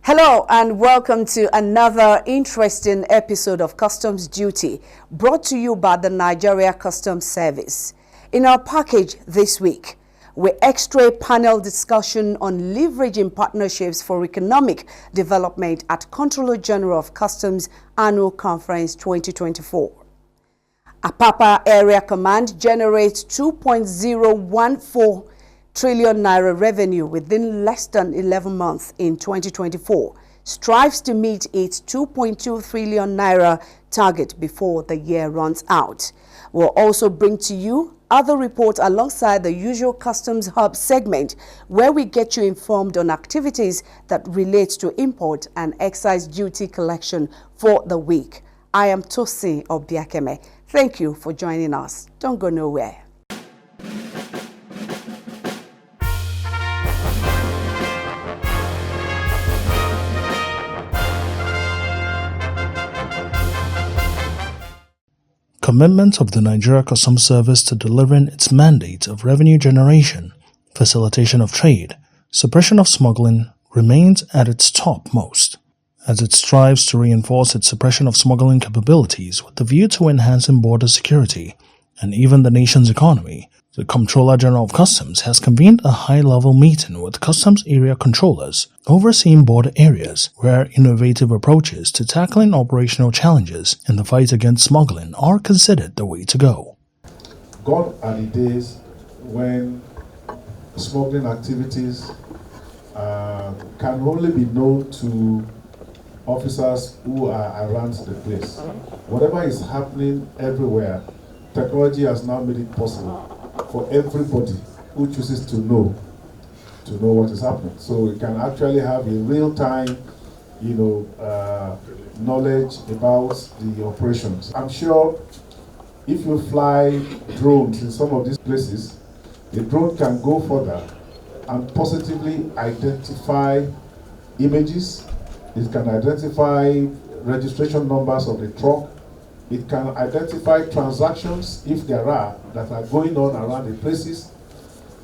Hello and welcome to another interesting episode of Customs Duty brought to you by the Nigeria Customs Service. In our package this week, we extra panel discussion on leveraging partnerships for economic development at Controller General of Customs Annual Conference 2024. Apapa Area Command generates 2.014 trillion naira revenue within less than 11 months in 2024, strives to meet its 2.2 trillion naira target before the year runs out. We'll also bring to you other reports alongside the usual Customs Hub segment, where we get you informed on activities that relate to import and excise duty collection for the week. I am Tosin Obiakeme. Thank you for joining us. Don't go nowhere. Commitment of the Nigeria Customs Service to delivering its mandate of revenue generation, facilitation of trade, suppression of smuggling remains at its topmost, as it strives to reinforce its suppression of smuggling capabilities with the view to enhancing border security and even the nation's economy. The Comptroller General of Customs has convened a high-level meeting with customs area controllers overseeing border areas where innovative approaches to tackling operational challenges in the fight against smuggling are considered the way to go. Gone are the days when smuggling activities can only be known to officers who are around the place. Whatever is happening everywhere, technology has now made it possible for everybody who chooses to know what is happening. So we can actually have a real-time, knowledge about the operations. I'm sure if you fly drones in some of these places, the drone can go further and positively identify images. It can identify registration numbers of the truck. It can identify transactions, if there are, that are going on around the places,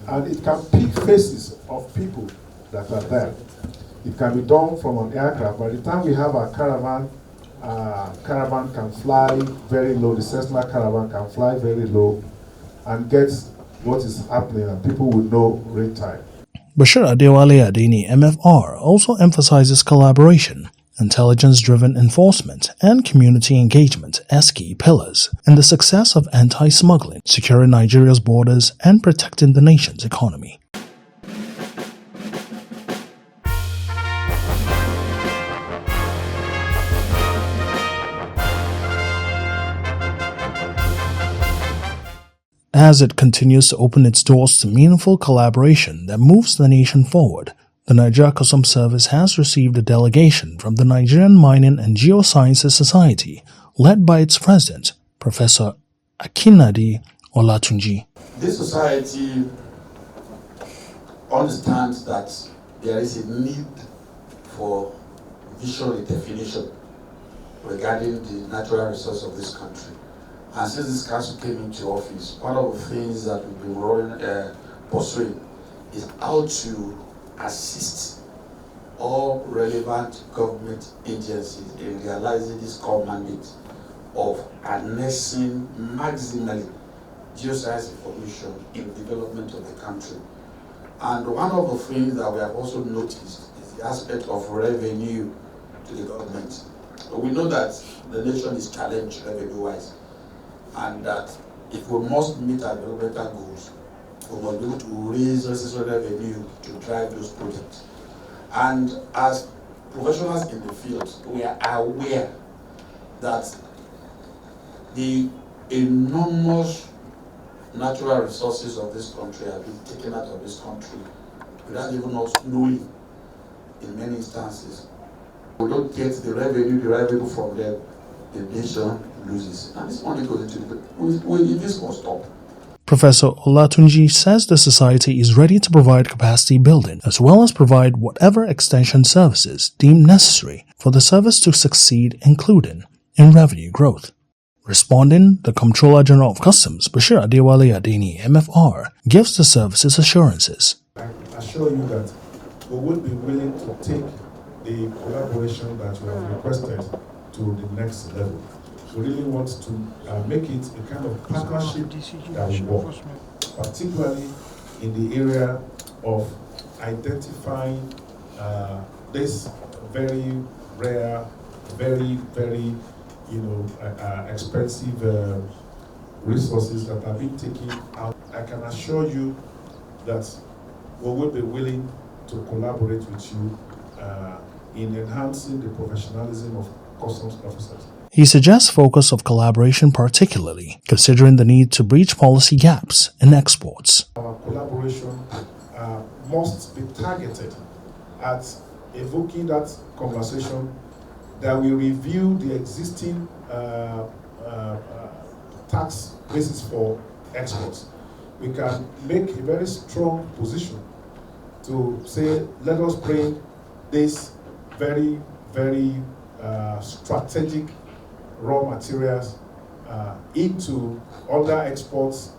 and it can pick faces of people that are there. It can be done from an aircraft. By the time we have our caravan can fly very low, the Cessna caravan can fly very low and get what is happening, and people will know real time. Bashir Adewale Adeni, MFR, also emphasizes collaboration, intelligence-driven enforcement, and community engagement as key pillars in the success of anti-smuggling, securing Nigeria's borders, and protecting the nation's economy. As it continues to open its doors to meaningful collaboration that moves the nation forward, the Nigeria Customs Service has received a delegation from the Nigerian Mining and Geosciences Society, led by its president, Professor Akinade Olatunji. This society understands that there is a need for visual redefinition regarding the natural resource of this country. And since this council came into office, one of the things that we've been pursuing is how to assist all relevant government agencies in realizing this core mandate of harnessing maximally geoscience information in the development of the country. And one of the things that we have also noticed is the aspect of revenue to the government. We know that the nation is challenged revenue-wise, and that if we must meet our developmental goals, we must be able to raise necessary revenue to drive those projects. And as professionals in the field, we are aware that the enormous natural resources of this country have been taken out of this country without even us knowing in many instances. We don't get the revenue from them, the nation loses. And this money goes into this must stop. Professor Olatunji says the society is ready to provide capacity building as well as provide whatever extension services deemed necessary for the service to succeed, including in revenue growth. Responding, the Comptroller General of Customs, Bashir Adewale Adeni, MFR, gives the services assurances. I assure you that we would be willing to take the collaboration that we have requested to the next level. We really want to make it a kind of partnership that will work, particularly in the area of identifying this very rare, very expensive resources that are being taken out. I can assure you that we will be willing to collaborate with you in enhancing the professionalism of customs officers. He suggests focus of collaboration, particularly considering the need to breach policy gaps in exports. Our collaboration must be targeted at evoking that conversation that will review the existing tax basis for exports. We can make a very strong position to say, let us bring this very strategic raw materials into other exports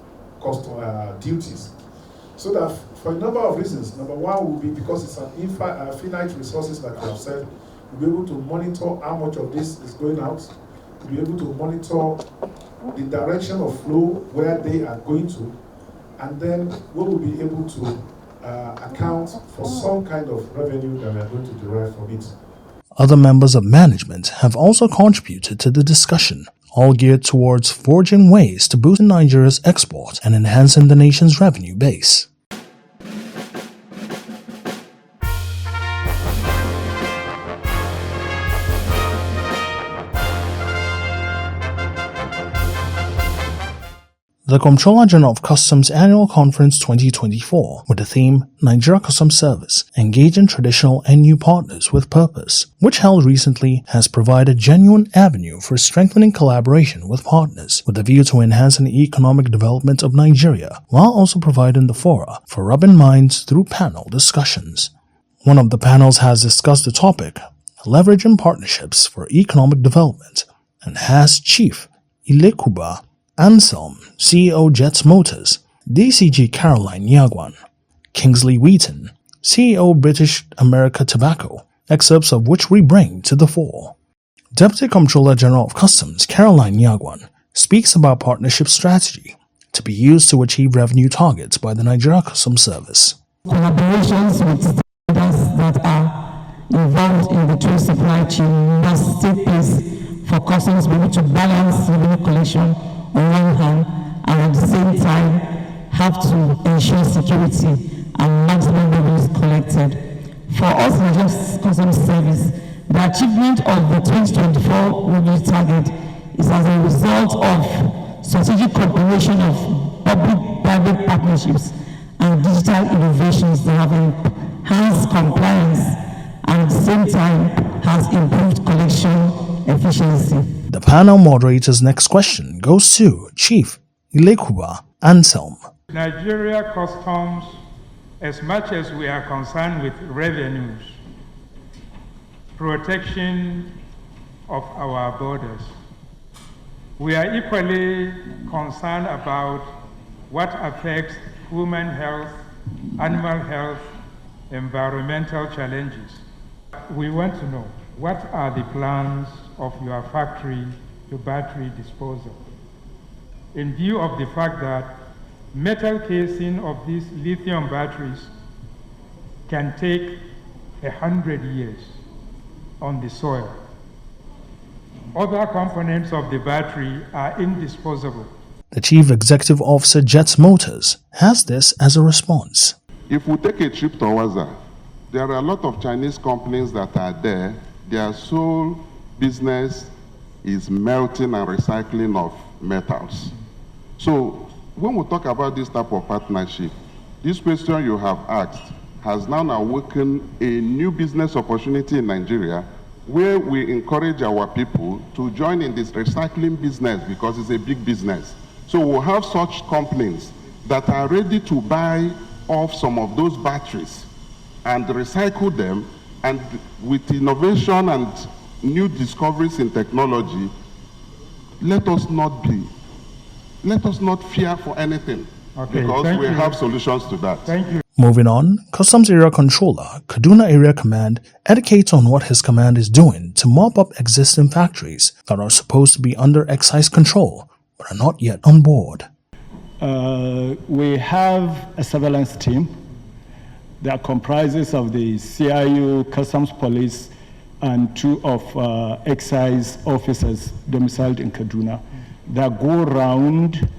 duties. So that for a number of reasons, number one will be because it's an finite resources, like I have said, we'll be able to monitor how much of this is going out, we'll be able to monitor the direction of flow where they are going to, and then we will be able to account for some kind of revenue that we are going to derive from it. Other members of management have also contributed to the discussion, all geared towards forging ways to boost Nigeria's export and enhancing the nation's revenue base. The Comptroller General of Customs Annual Conference 2024, with the theme Nigeria Customs Service, Engaging Traditional and New Partners with Purpose, which held recently, has provided genuine avenue for strengthening collaboration with partners with a view to enhancing the economic development of Nigeria, while also providing the fora for rubbing minds through panel discussions. One of the panels has discussed the topic, Leveraging Partnerships for Economic Development, and has Chief Ilekuba Anselm, CEO Jets Motors, DCG Caroline Nyagwan, Kingsley Wheaton, CEO British America Tobacco, excerpts of which we bring to the fore. Deputy Comptroller General of Customs Caroline Nyagwan speaks about partnership strategy to be used to achieve revenue targets by the Nigeria Customs Service. Collaborations with stakeholders that are involved in the trade supply chain must take place for customs to be able to balance revenue collection on one hand, and at the same time have to ensure security and maximum revenues collected. For us in the Customs Service, the achievement of the 2024 revenue target is as a result of strategic cooperation of public-private partnerships and digital innovations that have enhanced compliance and at the same time has improved collection efficiency. The panel moderator's next question goes to Chief Ilekuba Anselm. Nigeria Customs, as much as we are concerned with revenues, protection of our borders, we are equally concerned about what affects human health, animal health, environmental challenges. We want to know, what are the plans of your factory to battery disposal, in view of the fact that metal casing of these lithium batteries can take 100 years on the soil. Other components of the battery are indisposable. The Chief Executive Officer Jets Motors has this as a response. If we take a trip to Owaza, there are a lot of Chinese companies that are there. Their sole business is melting and recycling of metals. So when we talk about this type of partnership, this question you have asked has now awakened a new business opportunity in Nigeria, where we encourage our people to join in this recycling business because it's a big business. So we'll have such companies that are ready to buy off some of those batteries and recycle them, and with innovation and new discoveries in technology, let us not fear for anything. Okay, because we you. have solutions to that. Thank you. Moving on, Customs Area Controller, Kaduna Area Command, educates on what his command is doing to mop up existing factories that are supposed to be under excise control but are not yet on board. We have a surveillance team that comprises of the CIU, Customs Police, and 2 of excise officers domiciled in Kaduna that go around.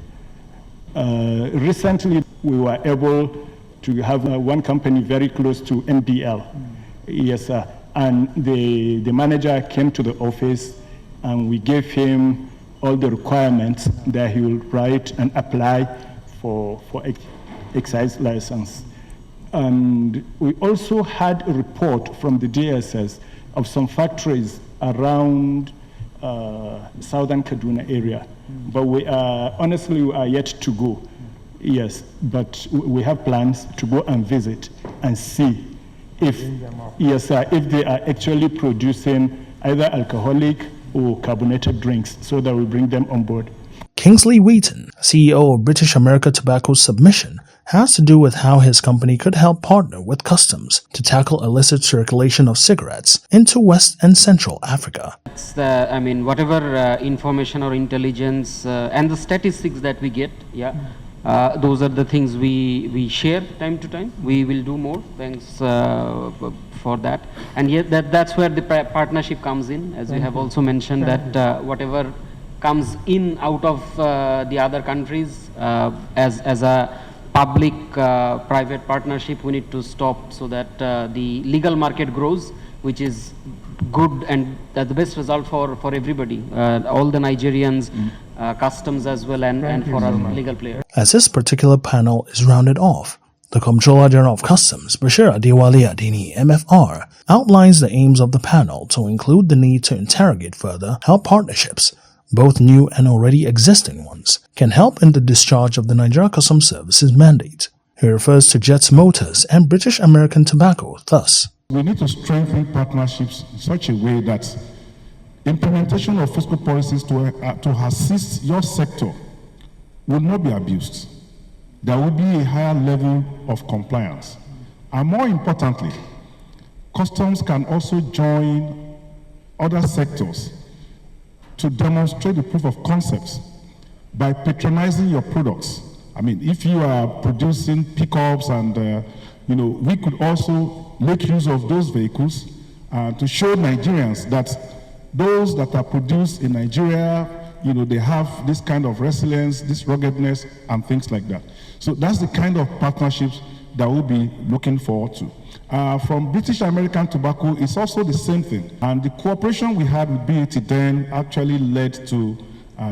Recently, we were able to have one company very close to MDL. Yes, sir. And the manager came to the office and we gave him all the requirements that he will write and apply for excise license. And we also had a report from the DSS of some factories around southern Kaduna area. But we are, honestly, we are yet to go. Yes, but we have plans to go and visit and see if, yes, if they are actually producing either alcoholic or carbonated drinks, so that we bring them on board. Kingsley Wheaton, CEO of British America Tobacco's submission, has to do with how his company could help partner with customs to tackle illicit circulation of cigarettes into West and Central Africa. It's whatever information or intelligence and the statistics that we get, those are the things we share time to time. We will do more. Thanks for that. And yet that's where the partnership comes in, as you have also mentioned, that whatever comes in out of the other countries as a public-private partnership, we need to stop so that the legal market grows, which is good and the best result for everybody, all the Nigerians, customs as well, and for our legal players. As this particular panel is rounded off, the Comptroller General of Customs, Bashir Adewale Adini, MFR, outlines the aims of the panel to include the need to interrogate further how partnerships, both new and already existing ones, can help in the discharge of the Nigeria Customs Service's mandate. He refers to Jets Motors and British American Tobacco thus. We need to strengthen partnerships in such a way that implementation of fiscal policies to assist your sector will not be abused. There will be a higher level of compliance. And more importantly, customs can also join other sectors to demonstrate the proof of concepts by patronizing your products. I mean, if you are producing pickups and, we could also make use of those vehicles to show Nigerians that those that are produced in Nigeria, they have this kind of resilience, this ruggedness, and things like that. So that's the kind of partnerships that we'll be looking forward to. From British American Tobacco, it's also the same thing. And the cooperation we had with BAT then actually led to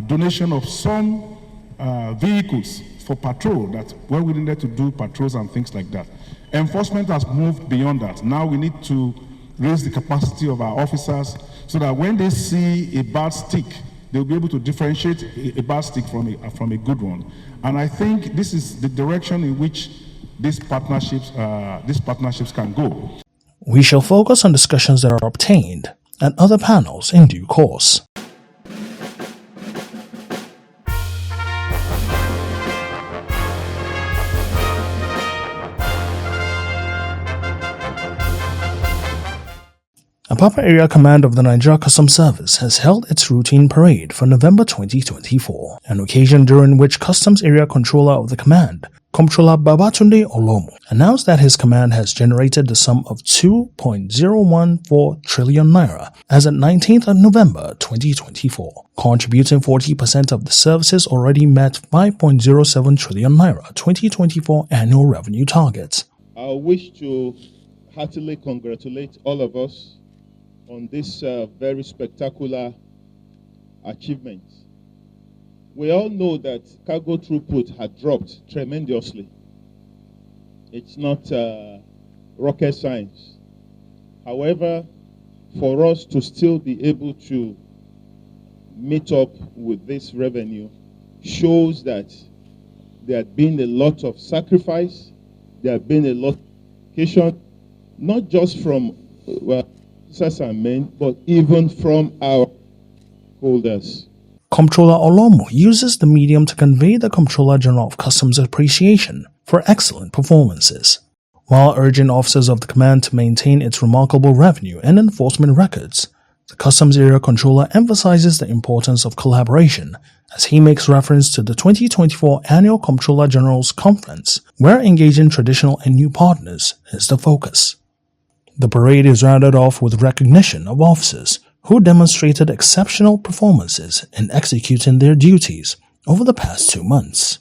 donation of some vehicles for patrol, that where we needed to do patrols and things like that. Enforcement has moved beyond that. Now we need to raise the capacity of our officers so that when they see a bad stick, they'll be able to differentiate a bad stick from a good one. And I think this is the direction in which these partnerships can go. We shall focus on discussions that are obtained and other panels in due course. Apapa Area Command of the Nigeria Customs Service has held its routine parade for November 2024, an occasion during which Customs Area Controller of the Command, Comptroller Babatunde Olomu, announced that his command has generated the sum of 2.014 trillion naira as at 19th of November 2024, contributing 40% of the service's already met 5.07 trillion naira 2024 annual revenue target. I wish to heartily congratulate all of us on this very spectacular achievement. We all know that cargo throughput had dropped tremendously. It's not rocket science. However, for us to still be able to meet up with this revenue shows that there had been a lot of sacrifice, there had been a lot of dedication, not just from officers and men, but even from our holders. Comptroller Olomu uses the medium to convey the Comptroller General of Customs appreciation for excellent performances, while urging officers of the command to maintain its remarkable revenue and enforcement records. The Customs Area Controller emphasizes the importance of collaboration as he makes reference to the 2024 Annual Comptroller General's Conference, where engaging traditional and new partners is the focus. The parade is rounded off with recognition of officers who demonstrated exceptional performances in executing their duties over the past 2 months.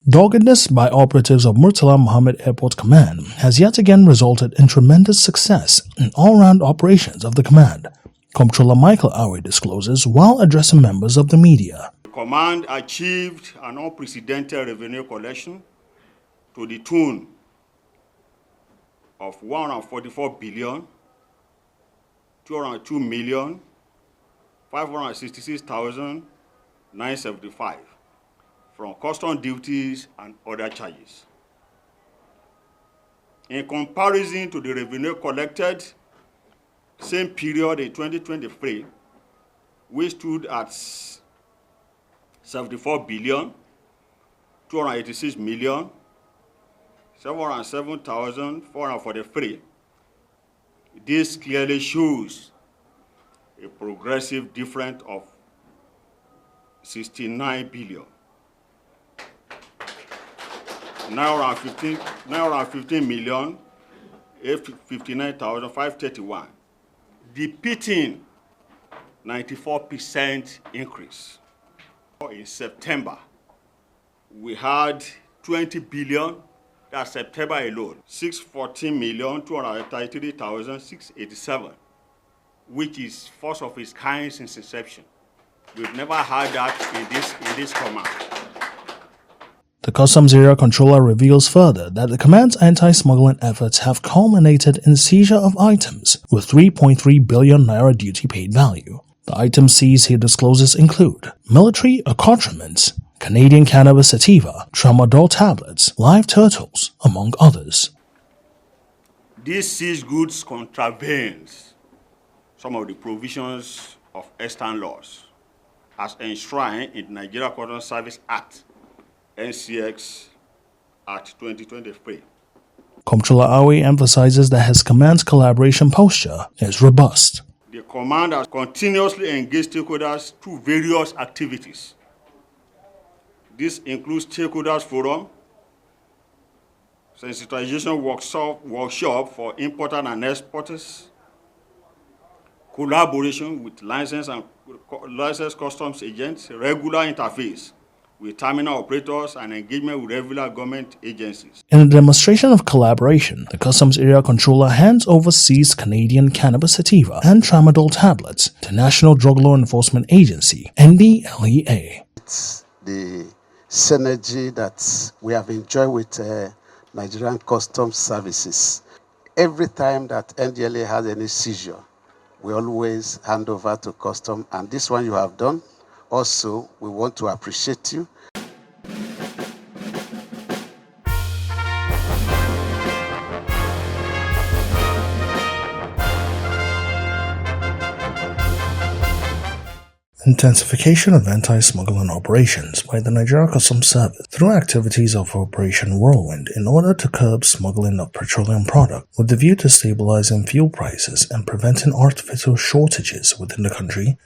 Doggedness by operatives of Murtala Mohammed Airport Command has yet again resulted in tremendous success in all-round operations of the command, Comptroller Michael Awe discloses while addressing members of the media. The command achieved an unprecedented revenue collection to the tune of 144 billion 202 million 566,975 from custom duties and other charges. In comparison to the revenue collected same period in 2023, we stood at 74 billion 286 million 707,443. This clearly shows a progressive difference of 69 billion. Naira 15 million 59,531, depicting 94% increase. In September, we had 20 billion, that's September alone, 614,233,687, which is first of its kind since inception. We've never had that in this command. The Customs Area Controller reveals further that the command's anti-smuggling efforts have culminated in seizure of items with 3.3 billion naira duty paid value. The items seized, he discloses, include military accoutrements, Canadian cannabis sativa, tramadol tablets, live turtles, among others. These seized goods contravenes some of the provisions of extant laws as enshrined in the Nigeria Customs Service Act, NCX Act 2023. Comptroller Awe emphasizes that his command's collaboration posture is robust. The command has continuously engaged stakeholders through various activities. This includes stakeholders forum, sensitization workshop for importers and exporters, collaboration with licensed customs agents, regular interface with terminal operators, and engagement with regular government agencies. In a demonstration of collaboration, the Customs Area Controller hands over seized Canadian cannabis sativa and tramadol tablets to National Drug Law Enforcement Agency, NDLEA. It's the synergy that we have enjoyed with Nigerian Customs Services. Every time that NDLEA has any seizure, we always hand over to Customs, and this one you have done. Also, we want to appreciate you. Intensification of anti-smuggling operations by the Nigeria Customs Service through activities of Operation Whirlwind in order to curb smuggling of petroleum products with the view to stabilizing fuel prices and preventing artificial shortages within the country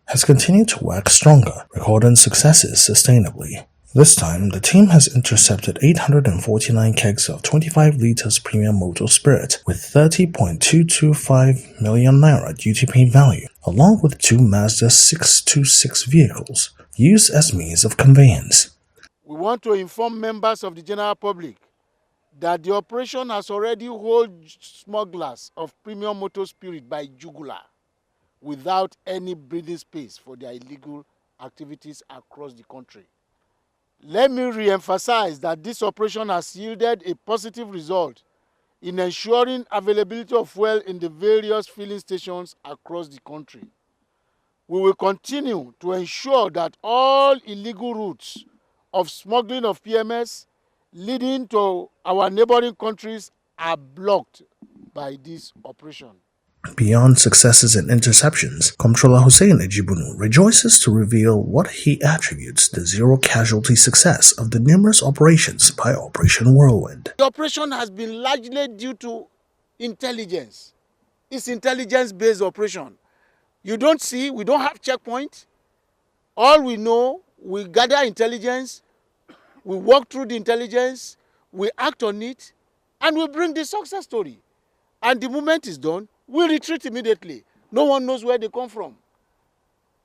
has continued to wax stronger, recording successes sustainably. This time, the team has intercepted 849 kegs of 25 liters premium motor spirit with 30.225 million naira duty paid value, along with 2 Mazda 626 vehicles used as means of conveyance. We want to inform members of the general public that the operation has already held smugglers of premium motor spirit by jugular, without any breathing space for their illegal activities across the country. Let me re-emphasize that this operation has yielded a positive result in ensuring availability of fuel in the various filling stations across the country. We will continue to ensure that all illegal routes of smuggling of PMS leading to our neighboring countries are blocked by this operation. Beyond successes in interceptions, Comptroller Hussein Ejibunu rejoices to reveal what he attributes the zero-casualty success of the numerous operations by Operation Whirlwind. The operation has been largely due to intelligence. It's intelligence-based operation. We don't have checkpoint. All we know, we gather intelligence, we walk through the intelligence, we act on it, and we bring the success story. And the moment is done, we retreat immediately. No one knows where they come from.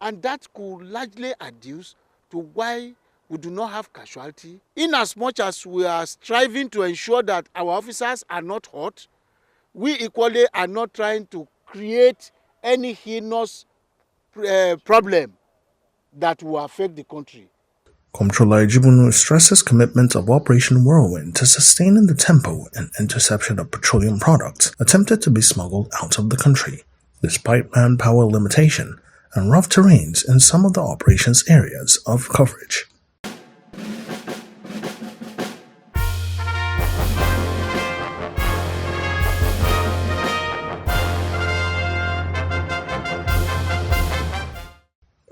And that could largely adduce to why we do not have casualty. In as much as we are striving to ensure that our officers are not hurt, we equally are not trying to create any heinous problem that will affect the country. Comptroller Ejibunu stresses commitment of Operation Whirlwind to sustaining the tempo and interception of petroleum products attempted to be smuggled out of the country, despite manpower limitation and rough terrains in some of the operations areas of coverage.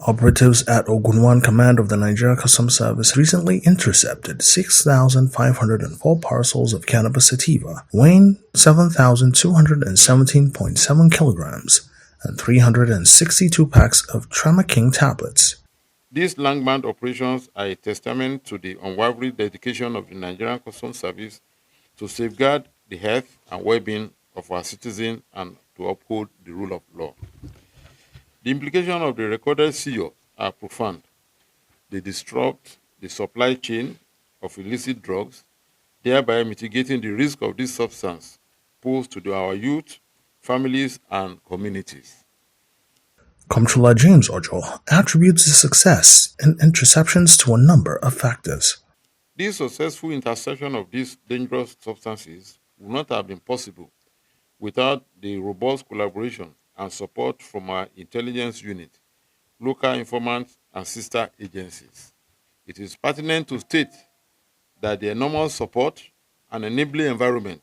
Operatives at Ogunwan Command of the Nigeria Customs Service recently intercepted 6,504 parcels of cannabis sativa, weighing 7,217.7 kilograms, and 362 packs of Tramaking tablets. These landmark operations are a testament to the unwavering dedication of the Nigerian Customs Service to safeguard the health and well-being of our citizens and to uphold the rule of law. The implications of the recorded seizure are profound. They disrupt the supply chain of illicit drugs, thereby mitigating the risk of this substance posed to our youth, families, and communities. Comptroller James Ojo attributes the success in interceptions to a number of factors. This successful interception of these dangerous substances would not have been possible without the robust collaboration and support from our intelligence unit, local informants, and sister agencies. It is pertinent to state that the enormous support and enabling environment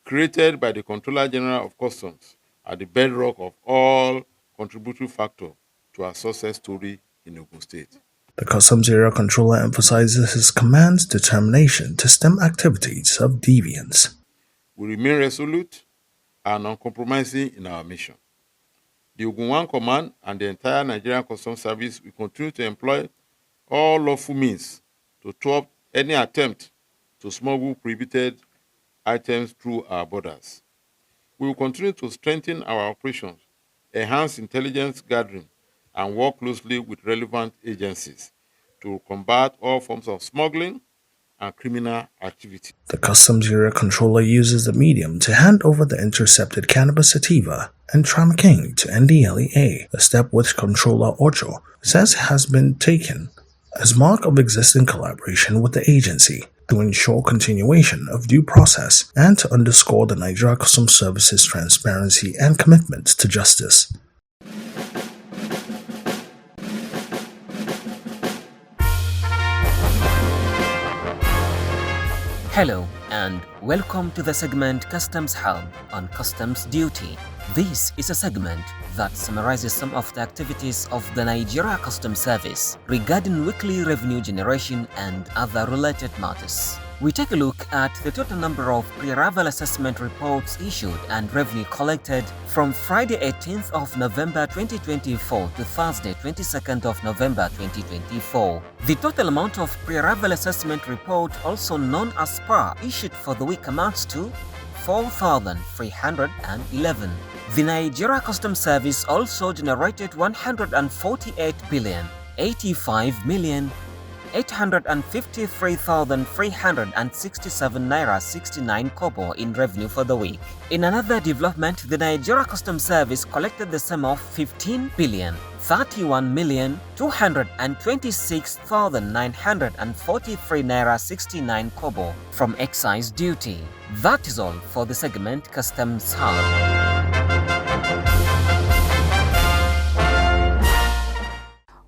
created by the Comptroller General of Customs are the bedrock of all contributory factors to our success story in Ogun State. The Customs Area Controller emphasizes his command's determination to stem activities of deviance. We remain resolute and uncompromising in our mission. The Ogunwan Command and the entire Nigerian Customs Service will continue to employ all lawful means to thwart any attempt to smuggle prohibited items through our borders. We will continue to strengthen our operations, enhance intelligence gathering, and work closely with relevant agencies to combat all forms of smuggling and criminal activity. The Customs Area Controller uses the medium to hand over the intercepted cannabis sativa and Tramaking to NDLEA, a step which Comptroller Ocho says has been taken as mark of existing collaboration with the agency to ensure continuation of due process and to underscore the Nigeria Customs Service's transparency and commitment to justice. Hello and welcome to the segment Customs Hub on Customs Duty. This is a segment that summarizes some of the activities of the Nigeria Customs Service regarding weekly revenue generation and other related matters. We take a look at the total number of pre-arrival assessment reports issued and revenue collected from Friday 18th of November 2024 to Thursday 22nd of November 2024. The total amount of pre-arrival assessment report, also known as PAR, issued for the week amounts to 4,311. The Nigeria Customs Service also generated 148 billion 85 million 853,367 Naira 69 kobo in revenue for the week. In another development, the Nigeria Customs Service collected the sum of 15 billion 31 million 226,943 Naira 69 kobo from excise duty. That is all for the segment Customs Hub.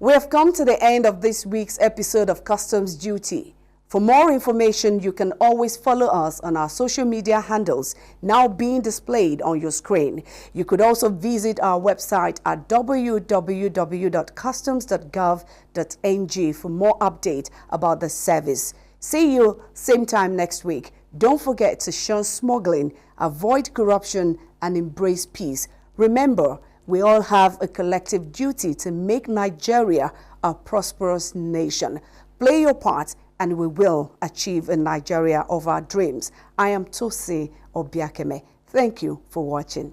We have come to the end of this week's episode of Customs Duty. For more information, you can always follow us on our social media handles now being displayed on your screen. You could also visit our website at www.customs.gov.ng for more updates about the service. See you same time next week. Don't forget to shun smuggling, avoid corruption, and embrace peace. Remember, we all have a collective duty to make Nigeria a prosperous nation. Play your part, and we will achieve a Nigeria of our dreams. I am Tosi Obiakeme. Thank you for watching.